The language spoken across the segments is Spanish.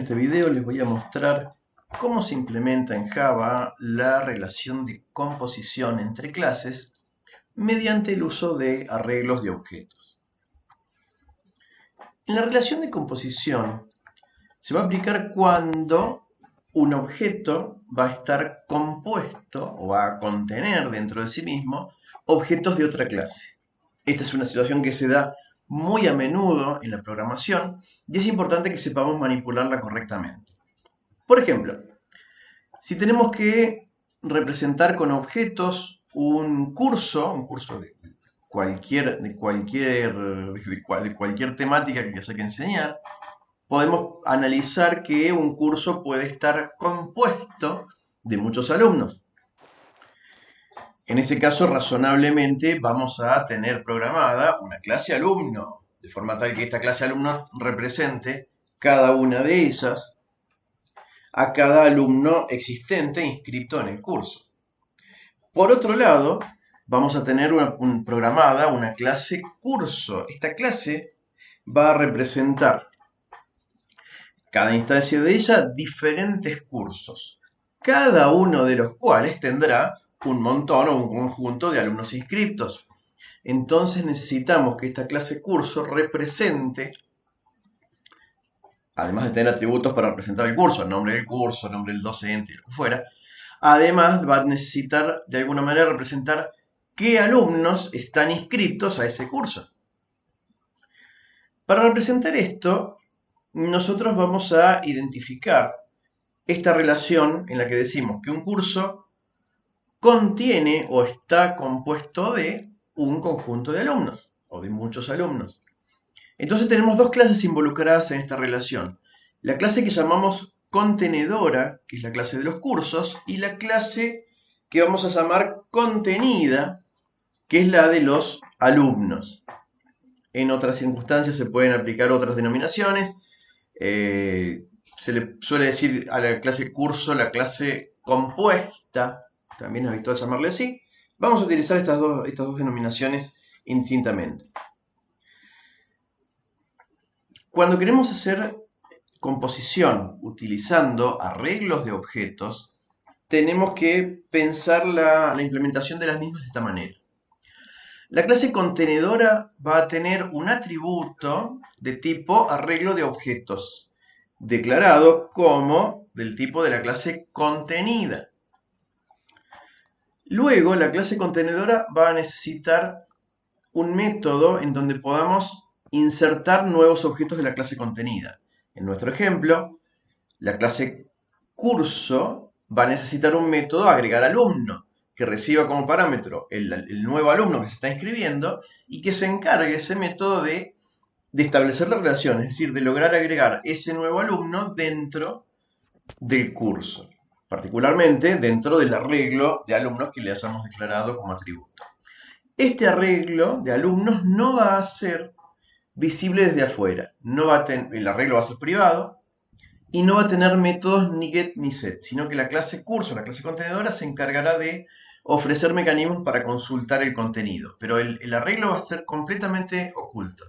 este video les voy a mostrar cómo se implementa en Java la relación de composición entre clases mediante el uso de arreglos de objetos. En la relación de composición se va a aplicar cuando un objeto va a estar compuesto o va a contener dentro de sí mismo objetos de otra clase. Esta es una situación que se da muy a menudo en la programación y es importante que sepamos manipularla correctamente. Por ejemplo, si tenemos que representar con objetos un curso de cualquier temática que haya que enseñar, podemos analizar que un curso puede estar compuesto de muchos alumnos. En ese caso, razonablemente, vamos a tener programada una clase alumno, de forma tal que esta clase alumno represente cada una de ellas a cada alumno existente inscrito en el curso. Por otro lado, vamos a tener programada una clase curso. Esta clase va a representar cada instancia de ella diferentes cursos, cada uno de los cuales tendrá un montón o un conjunto de alumnos inscritos. Entonces necesitamos que esta clase curso represente, además de tener atributos para representar el curso, el nombre del curso, el nombre del docente y lo que fuera, además va a necesitar de alguna manera representar qué alumnos están inscritos a ese curso. Para representar esto, nosotros vamos a identificar esta relación en la que decimos que un curso contiene o está compuesto de un conjunto de alumnos o de muchos alumnos. Entonces tenemos dos clases involucradas en esta relación. La clase que llamamos contenedora, que es la clase de los cursos, y la clase que vamos a llamar contenida, que es la de los alumnos. En otras circunstancias se pueden aplicar otras denominaciones. Se le suele decir a la clase curso la clase compuesta, también es habitual llamarle así. Vamos a utilizar estas dos denominaciones indistintamente. Cuando queremos hacer composición utilizando arreglos de objetos, tenemos que pensar la implementación de las mismas de esta manera. La clase contenedora va a tener un atributo de tipo arreglo de objetos, declarado como del tipo de la clase contenida. Luego, la clase contenedora va a necesitar un método en donde podamos insertar nuevos objetos de la clase contenida. En nuestro ejemplo, la clase curso va a necesitar un método agregar alumno, que reciba como parámetro el nuevo alumno que se está inscribiendo y que se encargue ese método de establecer la relación, es decir, de lograr agregar ese nuevo alumno dentro del curso, particularmente dentro del arreglo de alumnos que le hayamos declarado como atributo. Este arreglo de alumnos no va a ser visible desde afuera, el arreglo va a ser privado y no va a tener métodos ni get ni set, sino que la clase curso, la clase contenedora, se encargará de ofrecer mecanismos para consultar el contenido, pero el arreglo va a ser completamente oculto.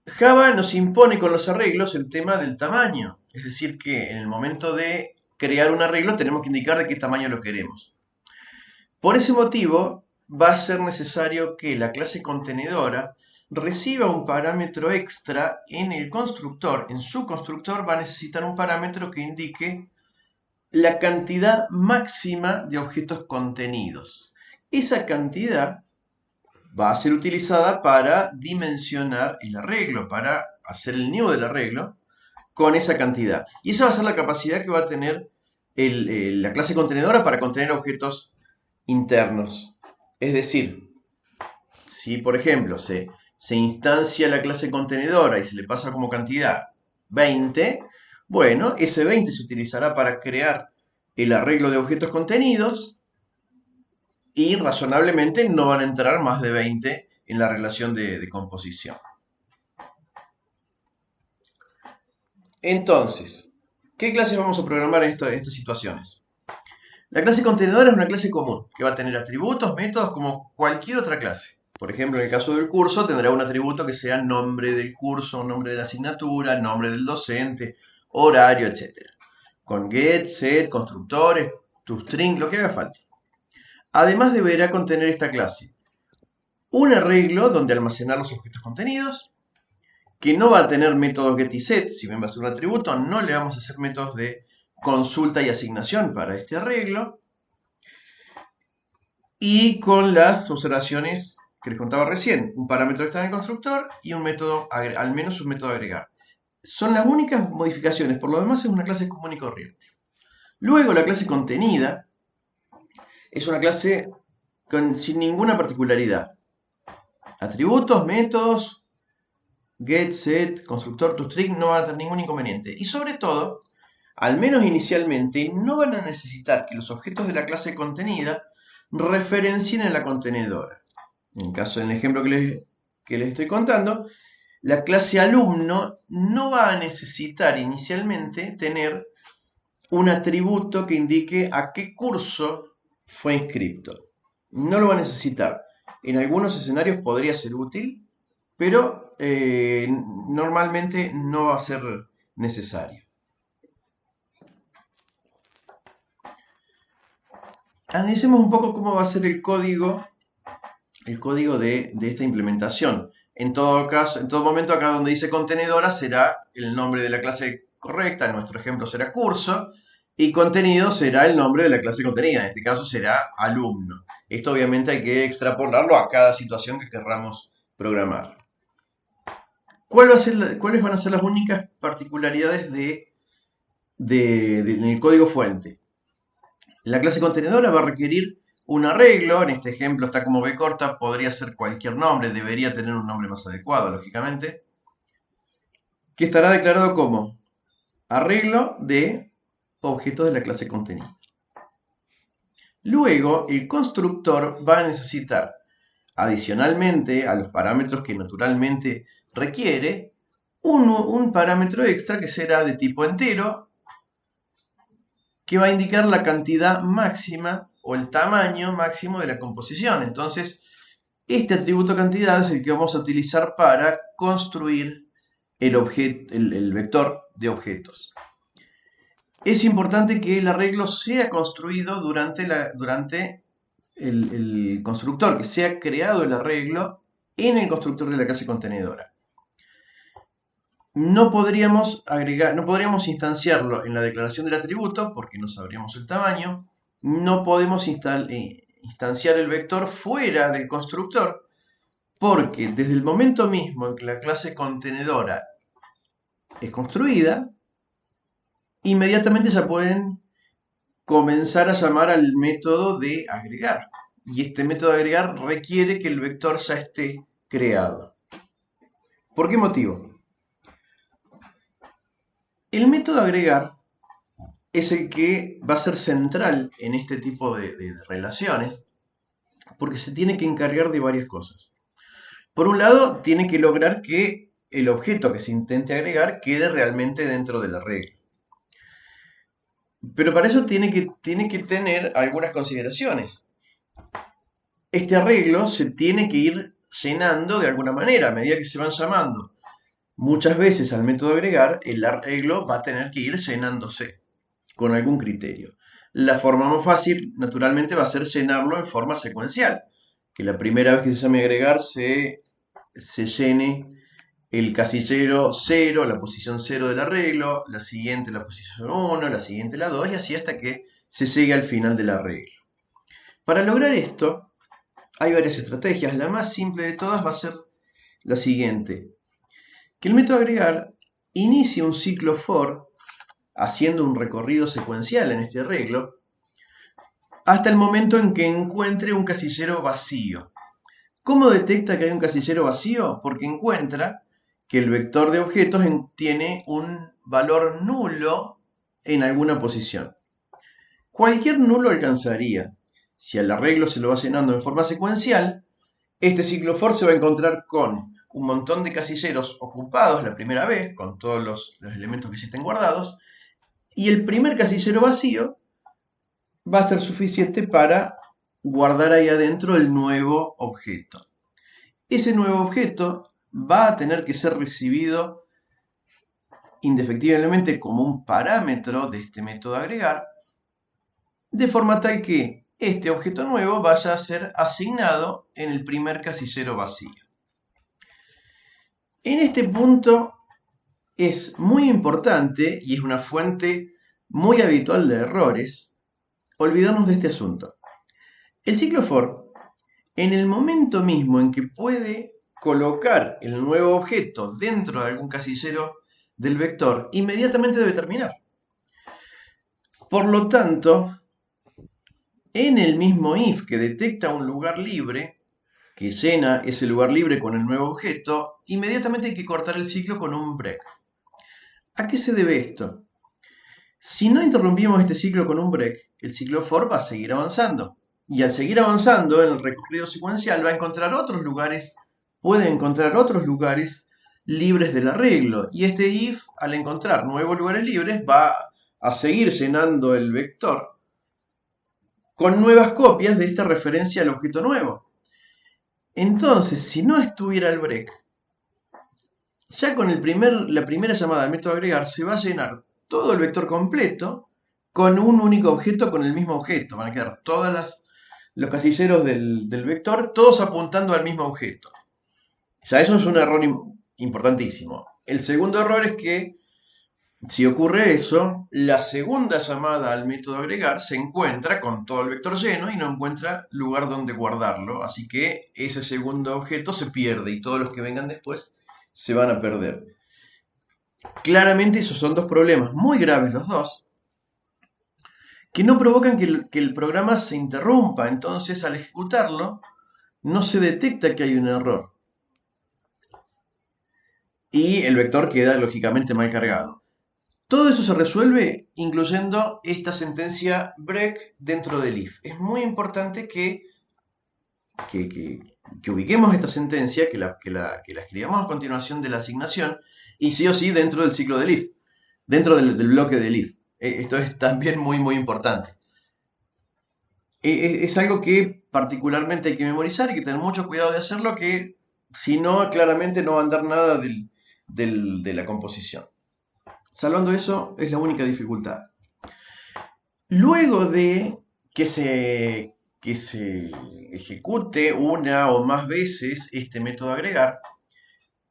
Java nos impone con los arreglos el tema del tamaño, es decir que en el momento de crear un arreglo tenemos que indicar de qué tamaño lo queremos. Por ese motivo va a ser necesario que la clase contenedora reciba un parámetro extra en el constructor. En su constructor va a necesitar un parámetro que indique la cantidad máxima de objetos contenidos. Esa cantidad va a ser utilizada para dimensionar el arreglo, para hacer el nido del arreglo con esa cantidad. Y esa va a ser la capacidad que va a tener la clase contenedora para contener objetos internos. Es decir, si por ejemplo se instancia la clase contenedora y se le pasa como cantidad 20, bueno, ese 20 se utilizará para crear el arreglo de objetos contenidos y razonablemente no van a entrar más de 20 en la relación de composición. Entonces, ¿qué clases vamos a programar en estas situaciones? La clase contenedora es una clase común que va a tener atributos, métodos como cualquier otra clase. Por ejemplo, en el caso del curso tendrá un atributo que sea nombre del curso, nombre de la asignatura, nombre del docente, horario, etc. Con get, set, constructores, toString, lo que haga falta. Además deberá contener esta clase un arreglo donde almacenar los objetos contenidos, que no va a tener métodos get y set, si bien va a ser un atributo, no le vamos a hacer métodos de consulta y asignación para este arreglo, y con las observaciones que les contaba recién, un parámetro que está en el constructor y un método, al menos un método agregar. Son las únicas modificaciones, por lo demás es una clase común y corriente. Luego la clase contenida es una clase sin ninguna particularidad. Atributos, métodos, get, set, constructor, toString no va a tener ningún inconveniente. Y sobre todo, al menos inicialmente, no van a necesitar que los objetos de la clase contenida referencien a la contenedora. En el ejemplo que les estoy contando, la clase alumno no va a necesitar inicialmente tener un atributo que indique a qué curso fue inscrito. No lo va a necesitar. En algunos escenarios podría ser útil, pero normalmente no va a ser necesario. Analicemos un poco cómo va a ser el código de esta implementación. En todo caso, en todo momento, acá donde dice contenedora será el nombre de la clase correcta, en nuestro ejemplo será curso, y contenido será el nombre de la clase contenida, en este caso será alumno. Esto obviamente hay que extrapolarlo a cada situación que querramos programar. ¿Cuáles van a ser las únicas particularidades en el código fuente? La clase contenedora va a requerir un arreglo, en este ejemplo está como B corta, podría ser cualquier nombre, debería tener un nombre más adecuado, lógicamente, que estará declarado como arreglo de objetos de la clase contenida. Luego, el constructor va a necesitar, adicionalmente a los parámetros que naturalmente requiere, un parámetro extra que será de tipo entero, que va a indicar la cantidad máxima o el tamaño máximo de la composición. Entonces, este atributo cantidad es el que vamos a utilizar para construir el vector de objetos. Es importante que el arreglo sea construido durante el constructor, que sea creado el arreglo en el constructor de la clase contenedora. No podríamos instanciarlo en la declaración del atributo porque no sabríamos el tamaño. No podemos instanciar el vector fuera del constructor porque desde el momento mismo en que la clase contenedora es construida, inmediatamente ya pueden comenzar a llamar al método de agregar. Y este método de agregar requiere que el vector ya esté creado. ¿Por qué motivo? El método agregar es el que va a ser central en este tipo de relaciones porque se tiene que encargar de varias cosas. Por un lado, tiene que lograr que el objeto que se intente agregar quede realmente dentro del arreglo. Pero para eso tiene que tener algunas consideraciones. Este arreglo se tiene que ir llenando de alguna manera a medida que se van llamando muchas veces al método agregar, el arreglo va a tener que ir llenándose con algún criterio. La forma más fácil, naturalmente, va a ser llenarlo en forma secuencial. Que la primera vez que se llame agregar se llene el casillero 0, la posición 0 del arreglo, la siguiente la posición 1, la siguiente la 2, y así hasta que se llegue al final del arreglo. Para lograr esto, hay varias estrategias. La más simple de todas va a ser la siguiente. Que el método agregar inicie un ciclo for haciendo un recorrido secuencial en este arreglo hasta el momento en que encuentre un casillero vacío. ¿Cómo detecta que hay un casillero vacío? Porque encuentra que el vector de objetos tiene un valor nulo en alguna posición. Cualquier nulo alcanzaría. Si al arreglo se lo va llenando en forma secuencial, este ciclo for se va a encontrar con un montón de casilleros ocupados la primera vez, con todos los elementos que ya estén guardados, y el primer casillero vacío va a ser suficiente para guardar ahí adentro el nuevo objeto. ese nuevo objeto va a tener que ser recibido indefectiblemente como un parámetro de este método agregar, de forma tal que este objeto nuevo vaya a ser asignado en el primer casillero vacío. En este punto es muy importante y es una fuente muy habitual de errores olvidarnos de este asunto. El ciclo for, en el momento mismo en que puede colocar el nuevo objeto dentro de algún casillero del vector, inmediatamente debe terminar. Por lo tanto, en el mismo if que detecta un lugar libre, que llena ese lugar libre con el nuevo objeto, inmediatamente hay que cortar el ciclo con un break. ¿A qué se debe esto? Si no interrumpimos este ciclo con un break, el ciclo for va a seguir avanzando. Y al seguir avanzando en el recorrido secuencial va a encontrar otros lugares, puede encontrar otros lugares libres del arreglo. Y este if, al encontrar nuevos lugares libres, va a seguir llenando el vector con nuevas copias de esta referencia al objeto nuevo. Entonces, si no estuviera el break, ya con la primera llamada al método agregar se va a llenar todo el vector completo con un único objeto, con el mismo objeto. Van a quedar todos los casilleros del vector, todos apuntando al mismo objeto. Ya eso es un error importantísimo. El segundo error es que, si ocurre eso, la segunda llamada al método agregar se encuentra con todo el vector lleno y no encuentra lugar donde guardarlo. Así que ese segundo objeto se pierde y todos los que vengan después se van a perder. Claramente esos son dos problemas muy graves los dos, que no provocan que el programa se interrumpa. Entonces, al ejecutarlo, no se detecta que hay un error. Y el vector queda lógicamente mal cargado. Todo eso se resuelve incluyendo esta sentencia break dentro del if. Es muy importante que ubiquemos esta sentencia, que la escribamos a continuación de la asignación, y sí o sí dentro del ciclo del if, dentro del bloque del if. Esto es también muy, muy importante. Es algo que particularmente hay que memorizar y que tener mucho cuidado de hacerlo, que si no, claramente no va a andar nada de la composición. Salvando eso, es la única dificultad. Luego de que se ejecute una o más veces este método agregar,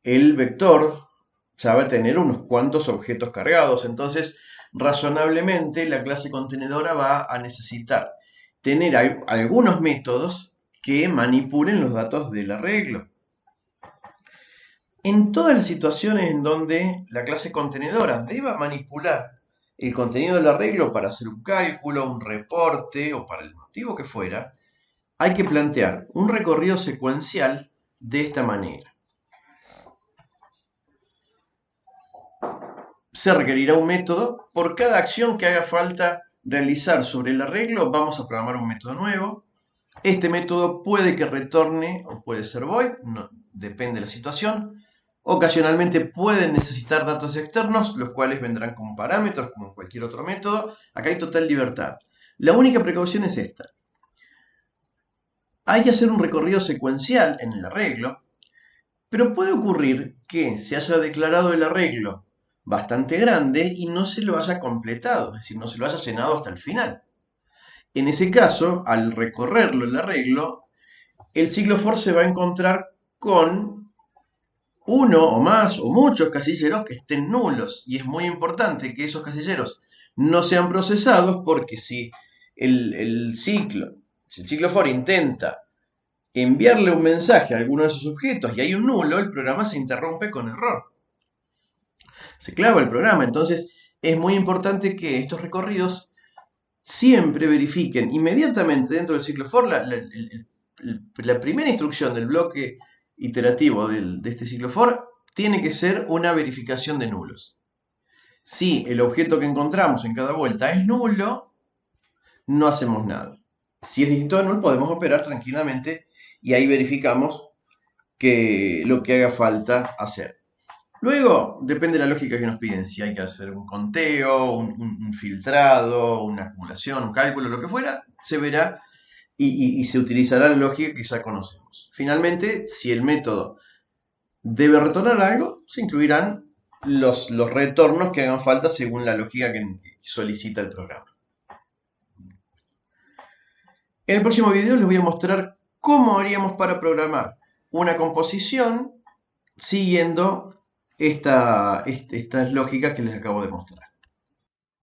el vector ya va a tener unos cuantos objetos cargados. Entonces, razonablemente, la clase contenedora va a necesitar tener algunos métodos que manipulen los datos del arreglo. En todas las situaciones en donde la clase contenedora deba manipular el contenido del arreglo para hacer un cálculo, un reporte o para el motivo que fuera, hay que plantear un recorrido secuencial de esta manera. Se requerirá un método. Por cada acción que haga falta realizar sobre el arreglo, vamos a programar un método nuevo. Este método puede que retorne o puede ser void, no, depende de la situación. Ocasionalmente pueden necesitar datos externos, los cuales vendrán como parámetros, como en cualquier otro método. Acá hay total libertad. La única precaución es esta. Hay que hacer un recorrido secuencial en el arreglo, pero puede ocurrir que se haya declarado el arreglo bastante grande y no se lo haya completado, es decir, no se lo haya llenado hasta el final. En ese caso, al recorrerlo el arreglo, el ciclo for se va a encontrar con uno o más o muchos casilleros que estén nulos. Y es muy importante que esos casilleros no sean procesados, porque si el ciclo for intenta enviarle un mensaje a alguno de esos objetos y hay un nulo, el programa se interrumpe con error. Se clava el programa. Entonces es muy importante que estos recorridos siempre verifiquen inmediatamente dentro del ciclo for la primera instrucción del bloque iterativo de este ciclo for tiene que ser una verificación de nulos. Si el objeto que encontramos en cada vuelta es nulo, no hacemos nada. Si es distinto de null, podemos operar tranquilamente y ahí verificamos que lo que haga falta hacer. Luego, depende de la lógica que nos piden, si hay que hacer un conteo, un filtrado, una acumulación, un cálculo, lo que fuera, se verá y se utilizará la lógica que ya conocemos. Finalmente, si el método debe retornar algo, se incluirán los retornos que hagan falta según la lógica que solicita el programa. En el próximo video les voy a mostrar cómo haríamos para programar una composición siguiendo estas lógicas que les acabo de mostrar.